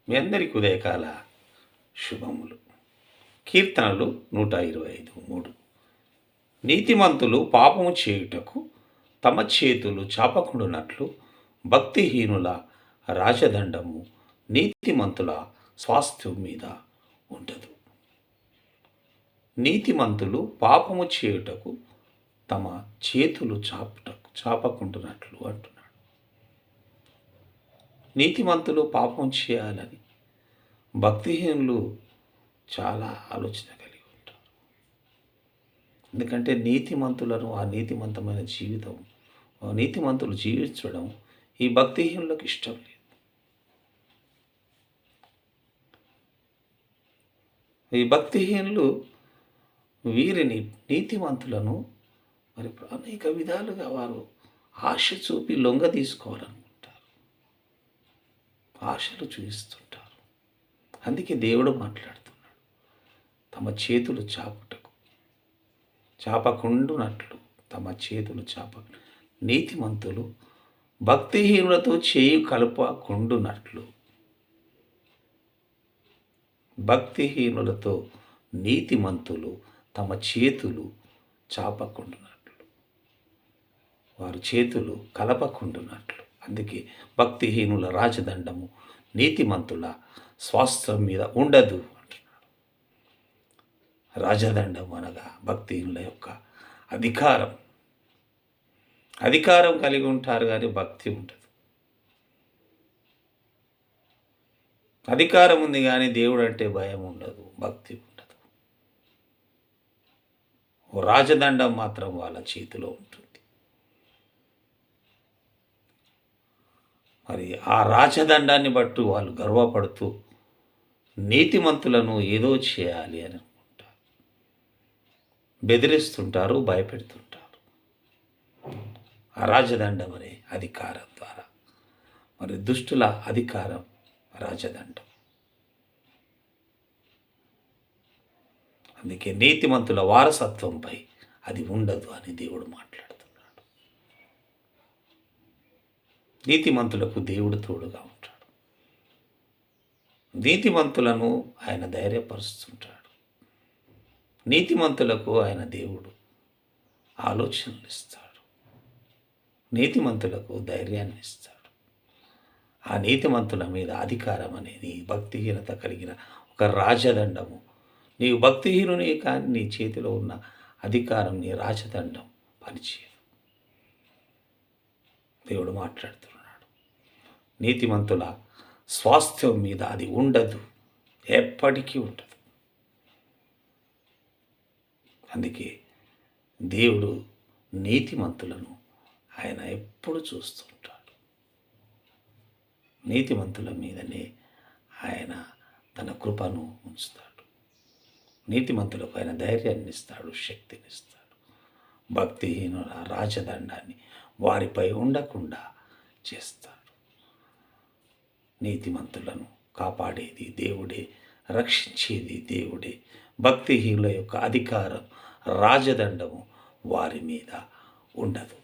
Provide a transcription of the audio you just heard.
మీ అందరికీ ఉదయకాల శుభములు. కీర్తనలు 125:3. నీతిమంతులు పాపము చేయుటకు తమ చేతులు చాపకుండునట్లు భక్తిహీనుల రాజదండము నీతిమంతుల స్వాస్థ్యం మీద ఉండదు. నీతిమంతులు పాపము చేయుటకు తమ చేతులు చాపకుంటున్నట్లు అంటున్నాడు. నీతిమంతులు పాపం చేయాలని భక్తిహీనులు చాలా ఆలోచన కలిగి ఉంటారు. ఎందుకంటే నీతిమంతులను ఆ నీతిమంతమైన జీవితం నీతిమంతులు జీవించడం ఈ భక్తిహీనులకు ఇష్టం లేదు. ఈ భక్తిహీనులు వీరిని నీతిమంతులను మరి అనేక విధాలుగా వారు ఆశ చూపి లొంగ తీసుకోవాలనుకుంటారు, ఆశలు చూపిస్తుంటారు. అందుకే దేవుడు మాట్లాడుతున్నాడు, తమ చేతులు చాపకుండునట్లు తమ చేతులు నీతిమంతులు భక్తిహీనులతో చేయి కలపకుండునట్లు, భక్తిహీనులతో నీతిమంతులు తమ చేతులు చాపకుండునట్లు, వారి చేతులు కలపకుండునట్లు. అందుకే భక్తిహీనుల రాజదండము నీతిమంతుల స్వాస్థ్యం మీద ఉండదు అంటున్నాడు. రాజదండం అనగా భక్తిహీనుల యొక్క అధికారం కలిగి ఉంటారు, కానీ భక్తి ఉండదు. అధికారం ఉంది కానీ దేవుడు అంటే భయం ఉండదు, భక్తి ఉండదు. రాజదండం మాత్రం వాళ్ళ చేతిలో ఉంటుంది. మరి ఆ రాజదండాన్ని బట్టి వాళ్ళు గర్వపడుతూ నీతిమంతులను ఏదో చేయాలి అని అనుకుంటారు, బెదిరిస్తుంటారు, భయపెడుతుంటారు. ఆ రాజదండం అనే అధికారం ద్వారా మరి దుష్టుల అధికారం రాజదండం. అందుకే నీతిమంతుల వారసత్వంపై అది ఉండదు అని దేవుడు మాట్లాడుతున్నాడు. నీతిమంతులకు దేవుడు తోడుగా ఉంటాడు, నీతిమంతులను ఆయన ధైర్యపరుస్తుంటాడు. నీతిమంతులకు ఆయన దేవుడు ఆలోచనలు ఇస్తాడు, నీతిమంతులకు ధైర్యాన్ని ఇస్తాడు. ఆ నీతిమంతుల మీద అధికారం అనేది భక్తిహీనత కలిగిన ఒక రాజదండము. నీవు భక్తిహీనుని కానీ నీ చేతిలో ఉన్న అధికారం, నీ రాజదండం పనిచేయదు. దేవుడు మాట్లాడుతున్నాడు, నీతిమంతుల స్వాస్థ్యం మీద అది ఉండదు, ఎప్పటికీ ఉండదు. అందుకే దేవుడు నీతిమంతులను ఆయన ఎప్పుడు చూస్తుంటాడు. నీతిమంతుల మీదనే ఆయన తన కృపను ఉంచుతాడు. నీతిమంతులకు ఆయన ధైర్యాన్ని ఇస్తాడు, శక్తిని ఇస్తాడు. భక్తిహీనుల రాజదండాన్ని వారిపై ఉండకుండా చేస్తాడు. నీతిమంతులను కాపాడేది దేవుడే, రక్షించేది దేవుడే. భక్తిహీనుల యొక్క అధికారం, రాజదండము వారి మీద ఉండదు.